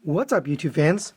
What's up, YouTube fans?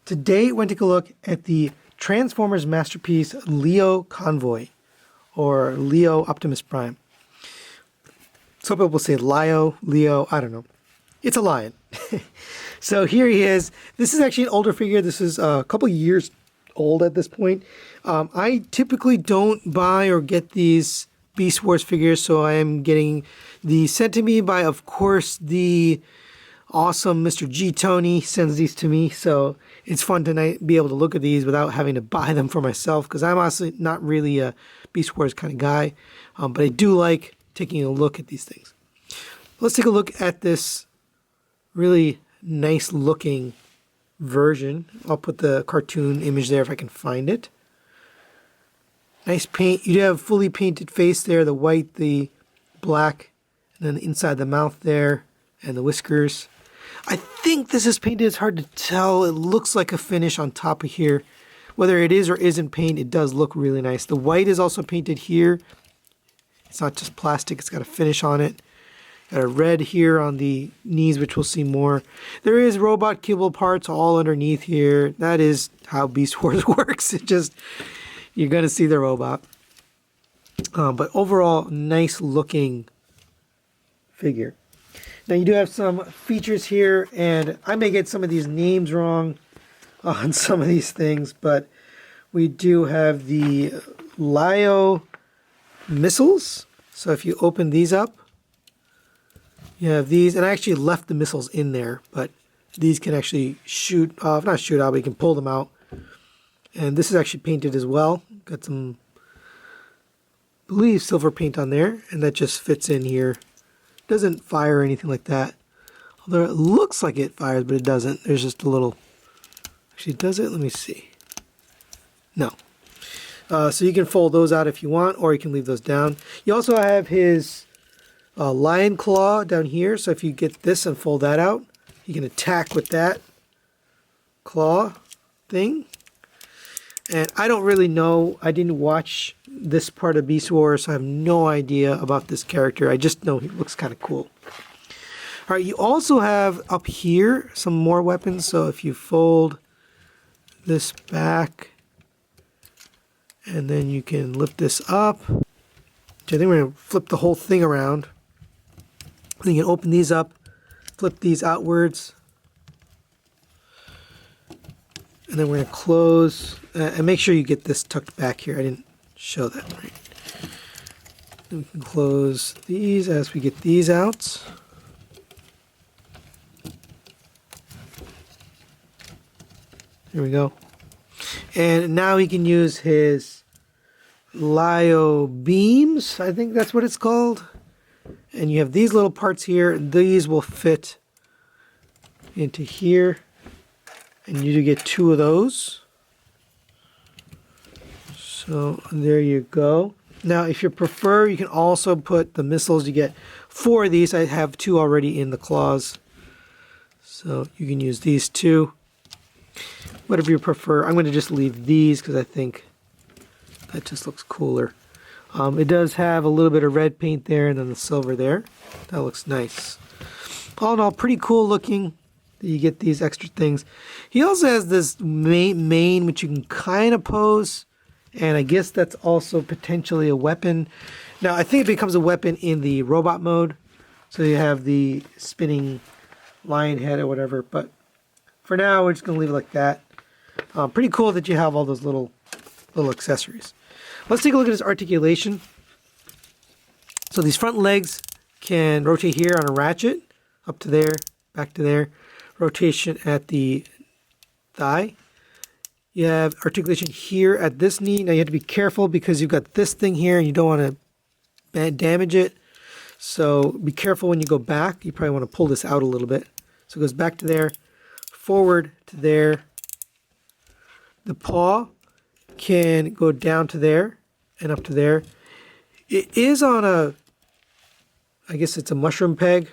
Today, we're going to take a look at the Transformers masterpiece Lio Convoy, or Lio Optimus Prime. Some people say Lio, I don't know. It's a lion. So here he is. This is actually an older figure. This is a couple years old at this point. I typically don't buy or get these Beast Wars figures, so I am getting the sent to me by, of course, the awesome Mr. G. Tony sends these to me, so it's fun to be able to look at these without having to buy them for myself, because I'm honestly not really a Beast Wars kind of guy, but I do like taking a look at these things. Let's take a look at this really nice looking version. I'll put the cartoon image there if I can find it. Nice paint. You have fully painted face there, the white, the black, and then inside the mouth there, and the whiskers. I think this is painted. It's hard to tell. It looks like a finish on top of here. Whether it is or isn't paint, it does look really nice. The white is also painted here. It's not just plastic. It's got a finish on it. Got a red here on the knees, which we'll see more. There is robot kibble parts all underneath here. That is how Beast Wars works. It just, you're going to see the robot. But overall, nice looking figure. Now you do have some features here, and I may get some of these names wrong on some of these things, but we do have the Lio missiles. So if you open these up, you have these, and I actually left the missiles in there, but these can actually shoot off, not shoot out, but you can pull them out. And this is actually painted as well. Got some, I believe, silver paint on there, and that just fits in here. Doesn't fire or anything like that, although it looks like it fires, but it doesn't. There's just a little, actually does it? Let me see. No. So you can fold those out if you want, or you can leave those down. You also have his lion claw down here, so if you get this and fold that out, you can attack with that claw thing. And I don't really know, I didn't watch this part of Beast Wars, so I have no idea about this character. I just know he looks kind of cool. Alright, you also have up here some more weapons, so if you fold this back, and then you can lift this up, which I think we're going to flip the whole thing around. Then you can open these up, flip these outwards, and then we're going to close, and make sure you get this tucked back here. I didn't show that right. Then we can close these as we get these out. Here we go. And now he can use his Lio beams, I think that's what it's called. And you have these little parts here. These will fit into here. And you do get 2 of those. So there you go. Now if you prefer, you can also put the missiles. You get 4 of these. I have 2 already in the claws. So you can use these 2. Whatever you prefer. I'm going to just leave these because I think that just looks cooler. It does have a little bit of red paint there and then the silver there. That looks nice. All in all, pretty cool looking. You get these extra things. He also has this mane which you can kind of pose, and I guess that's also potentially a weapon. Now I think it becomes a weapon in the robot mode, so you have the spinning lion head or whatever, but for now we're just going to leave it like that. Pretty cool that you have all those little accessories. Let's take a look at his articulation. So these front legs can rotate here on a ratchet, up to there, back to there. Rotation at the thigh. You have articulation here at this knee. Now you have to be careful because you've got this thing here and you don't want to damage it. So be careful when you go back. You probably want to pull this out a little bit. So it goes back to there, forward to there. The paw can go down to there and up to there. It is on a, I guess it's a mushroom peg.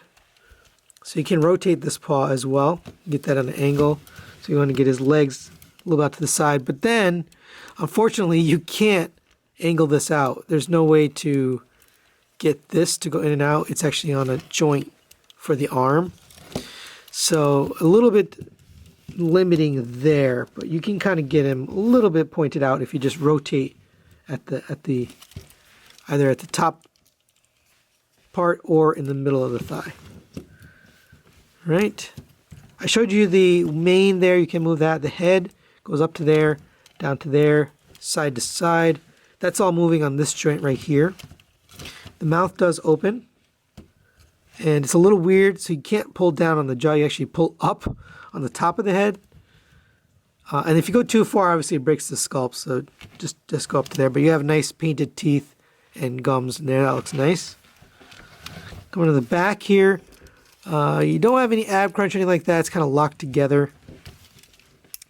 So you can rotate this paw as well, get that on an angle. So you want to get his legs a little out to the side. But then, unfortunately, you can't angle this out. There's no way to get this to go in and out. It's actually on a joint for the arm. So a little bit limiting there, but you can kind of get him a little bit pointed out if you just rotate at the either at the top part or in the middle of the thigh. Right? I showed you the mane there. You can move that. The head goes up to there, down to there, side to side. That's all moving on this joint right here. The mouth does open, and it's a little weird, so you can't pull down on the jaw. You actually pull up on the top of the head. And if you go too far, obviously it breaks the sculpt, so just go up to there. But you have nice painted teeth and gums in there. That looks nice. Going to the back here, you don't have any ab crunch or anything like that. It's kind of locked together.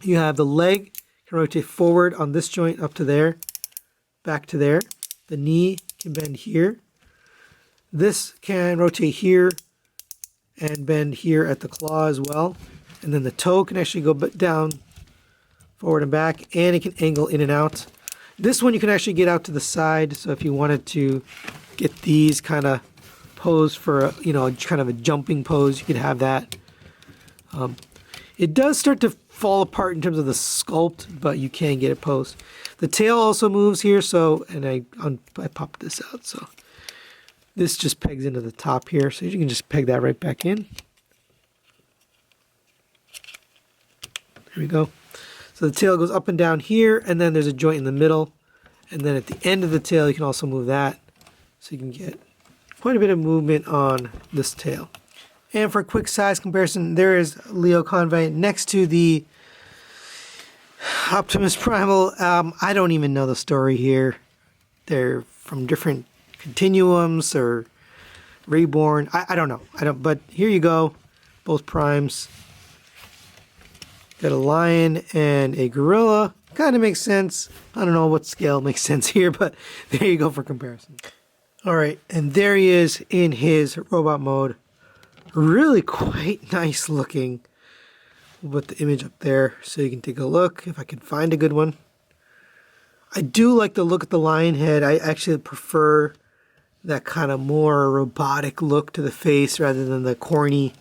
You have the leg, you can rotate forward on this joint up to there, back to there. The knee can bend here. This can rotate here and bend here at the claw as well. And then the toe can actually go down, forward and back, and it can angle in and out. This one you can actually get out to the side, so if you wanted to get these kind of pose for, kind of a jumping pose, you could have that. It does start to fall apart in terms of the sculpt, but you can get it posed. The tail also moves here, and I popped this out, so this just pegs into the top here, so you can just peg that right back in. There we go. So the tail goes up and down here, and then there's a joint in the middle. And then at the end of the tail, you can also move that. So you can get quite a bit of movement on this tail. And for a quick size comparison, there is Lio Convoy next to the Optimus Primal. I don't even know the story here. They're from different continuums or reborn. I don't know. But here you go. Both primes. Got a lion and a gorilla. Kind of makes sense. I don't know what scale makes sense here, but there you go for comparison. All right, and there he is in his robot mode. Really quite nice looking. We'll put the image up there so you can take a look if I can find a good one. I do like the look at the lion head. I actually prefer that kind of more robotic look to the face rather than the corny,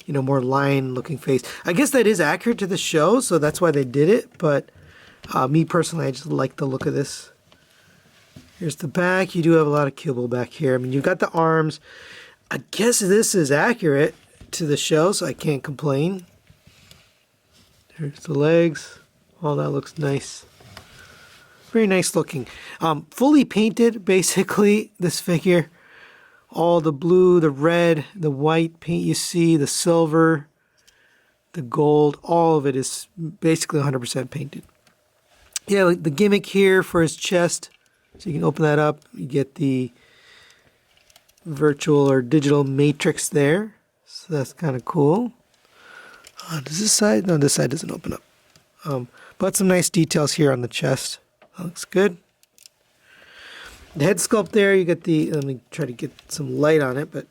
more lion-looking face. I guess that is accurate to the show, so that's why they did it. But me personally, I just like the look of this. Here's the back. You do have a lot of kibble back here. I mean, you've got the arms. I guess this is accurate to the show, so I can't complain. There's the legs. Oh, that looks nice. Very nice looking. Fully painted, basically, this figure. All the blue, the red, the white paint you see, the silver, the gold, all of it is basically 100% painted. Yeah, like the gimmick here for his chest, so you can open that up. You get the virtual or digital matrix there, so that's kind of cool. Does this side? No, this side doesn't open up. But some nice details here on the chest. That looks good. The head sculpt there, you get let me try to get some light on it, but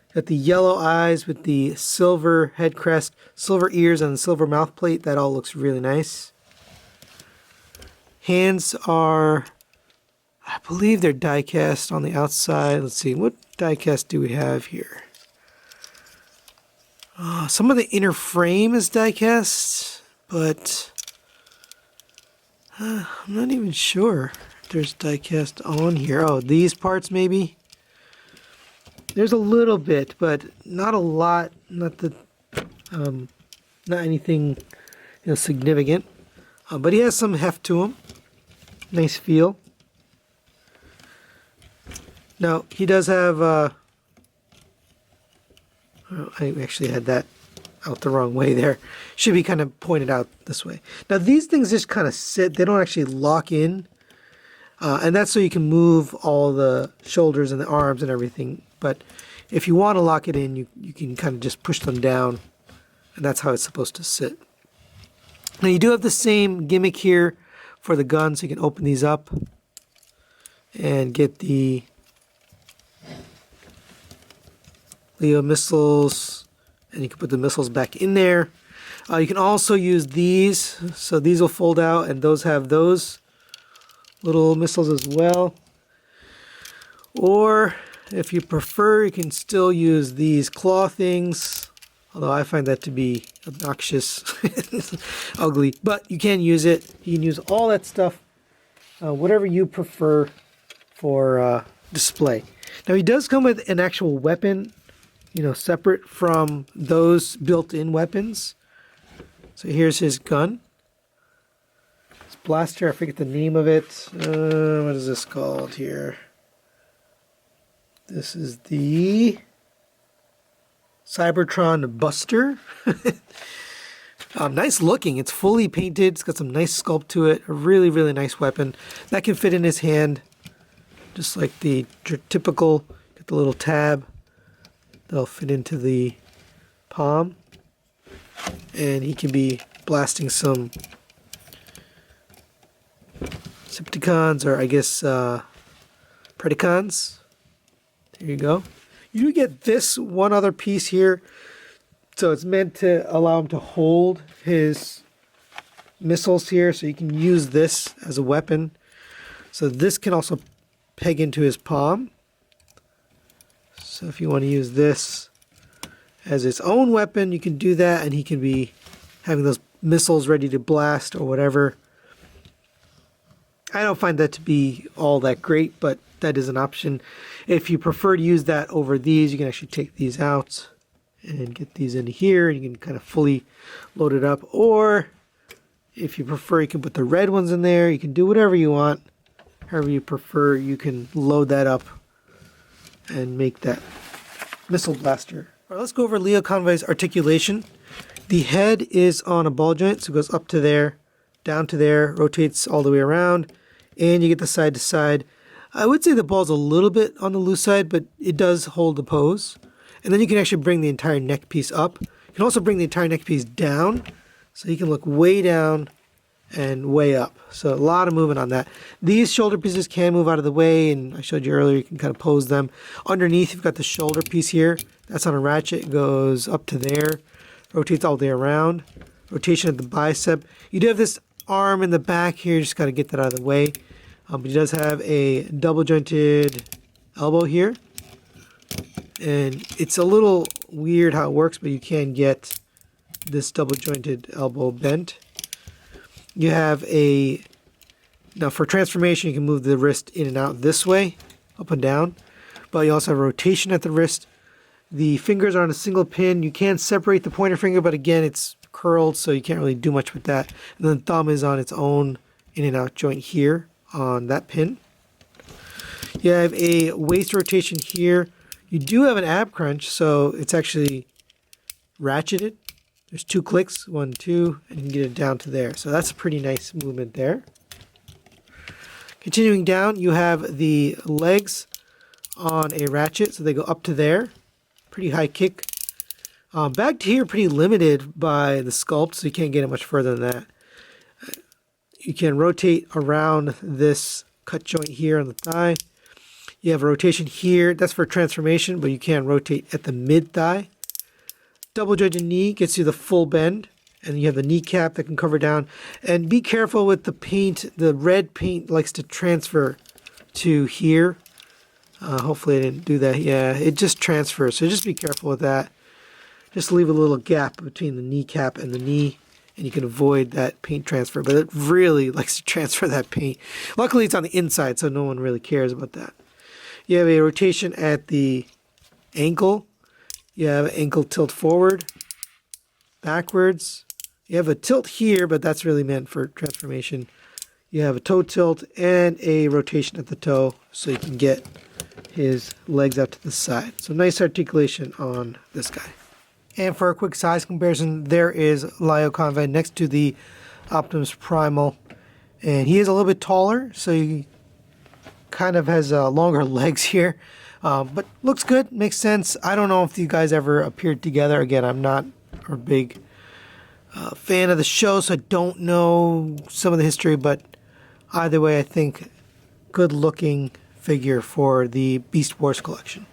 you got the yellow eyes with the silver head crest, silver ears, and the silver mouth plate. That all looks really nice. Hands are, I believe they're die cast on the outside. Let's see, what die cast do we have here? Some of the inner frame is die cast, but I'm not even sure. There's die cast on here. Oh, these parts maybe. There's a little bit, but not a lot. Not anything significant. But he has some heft to him. Nice feel. Now he does have. I actually had that out the wrong way there. Should be kind of pointed out this way. Now these things just kind of sit. They don't actually lock in. And that's so you can move all the shoulders and the arms and everything. But if you want to lock it in, you can kind of just push them down. And that's how it's supposed to sit. Now you do have the same gimmick here for the gun. So you can open these up and get the Lio missiles. And you can put the missiles back in there. You can also use these. So these will fold out, and those have those little missiles as well. Or if you prefer, you can still use these claw things Although I find that to be obnoxious, ugly. But you can use it. You can use all that stuff, whatever you prefer for display. Now he does come with an actual weapon, you know, separate from those built-in weapons. So here's his gun. His blaster, I forget the name of it. What is this called here? This is the Cybertron Buster. Nice looking. It's fully painted. It's got some nice sculpt to it. A really, really nice weapon. That can fit in his hand, just like the typical. Get the little tab. They'll fit into the palm. And he can be blasting some Decepticons, or I guess Predacons. There you go. You do get this one other piece here. So it's meant to allow him to hold his missiles here. So you can use this as a weapon. So this can also peg into his palm. So if you want to use this as its own weapon, you can do that. And he can be having those missiles ready to blast or whatever. I don't find that to be all that great, but that is an option. If you prefer to use that over these, you can actually take these out and get these into here. You can kind of fully load it up. Or if you prefer, you can put the red ones in there. You can do whatever you want. However you prefer, you can load that up and make that missile blaster. All right, let's go over Lio Convoy's articulation. The head is on a ball joint, so it goes up to there, down to there, rotates all the way around, and you get the side to side. I would say the ball's a little bit on the loose side, but it does hold the pose. And then you can actually bring the entire neck piece up. You can also bring the entire neck piece down, so you can look way down and way up. So a lot of movement on that. These shoulder pieces can move out of the way, and I showed you earlier, you can kind of pose them. Underneath, you've got the shoulder piece here. That's on a ratchet. It goes up to there, rotates all the way around. Rotation of the bicep. You do have this arm in the back here. Just got to get that out of the way. But he does have a double jointed elbow here. And it's a little weird how it works, but you can get this double jointed elbow bent. You have now for transformation, you can move the wrist in and out this way, up and down. But you also have a rotation at the wrist. The fingers are on a single pin. You can separate the pointer finger, but again, it's curled, so you can't really do much with that. And then the thumb is on its own in and out joint here on that pin. You have a waist rotation here. You do have an ab crunch, so it's actually ratcheted. There's 2 clicks, 1, 2, and you can get it down to there. So that's a pretty nice movement there. Continuing down, you have the legs on a ratchet, so they go up to there. Pretty high kick. Back to here, pretty limited by the sculpt, so you can't get it much further than that. You can rotate around this cut joint here on the thigh. You have a rotation here. That's for transformation, but you can rotate at the mid-thigh. Double jointed knee gets you the full bend, and you have the kneecap that can cover down. And be careful with the paint. The red paint likes to transfer to here. Hopefully I didn't do that. Yeah, it just transfers, so just be careful with that. Just leave a little gap between the kneecap and the knee, and you can avoid that paint transfer. But it really likes to transfer that paint. Luckily, it's on the inside, so no one really cares about that. You have a rotation at the ankle. You have ankle tilt forward, backwards. You have a tilt here, but that's really meant for transformation. You have a toe tilt and a rotation at the toe, so you can get his legs out to the side. So nice articulation on this guy. And for a quick size comparison, there is Lio Convoy next to the Optimus Primal. And he is a little bit taller, so he kind of has longer legs here. But looks good, makes sense. I don't know if you guys ever appeared together. Again, I'm not a big fan of the show, so I don't know some of the history. But either way, I think good looking figure for the Beast Wars collection.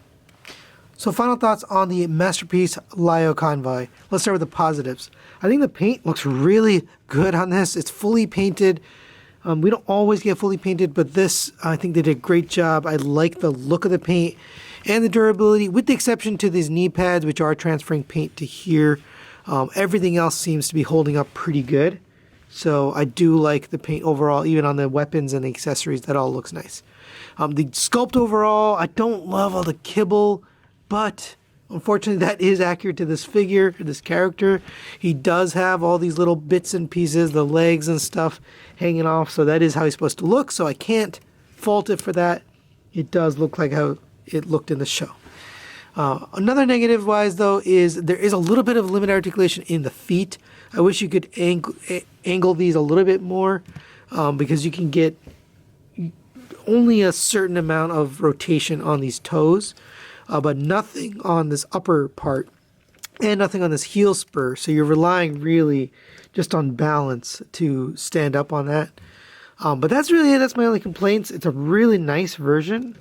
So final thoughts on the Masterpiece Lio Convoy. Let's start with the positives. I think the paint looks really good on this. It's fully painted. We don't always get fully painted, but this, I think they did a great job. I like the look of the paint. And the durability, with the exception to these knee pads, which are transferring paint to here, everything else seems to be holding up pretty good. So I do like the paint overall, even on the weapons and the accessories. That all looks nice. The sculpt overall, I don't love all the kibble, but unfortunately that is accurate to this figure, this character. He does have all these little bits and pieces, the legs and stuff hanging off, so that is how he's supposed to look, so I can't fault it for that. It does look like how it looked in the show. Another negative wise though is there is a little bit of limited articulation in the feet. I wish you could angle these a little bit more, because you can get only a certain amount of rotation on these toes, but nothing on this upper part and nothing on this heel spur. So you're relying really just on balance to stand up on that. But that's really it. That's my only complaints. It's a really nice version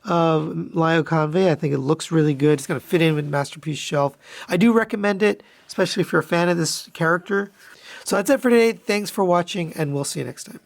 of Lio Convoy. I think it looks really good. It's going to fit in with Masterpiece shelf. I do recommend it, especially if you're a fan of this character. So that's it for today. Thanks for watching, and we'll see you next time.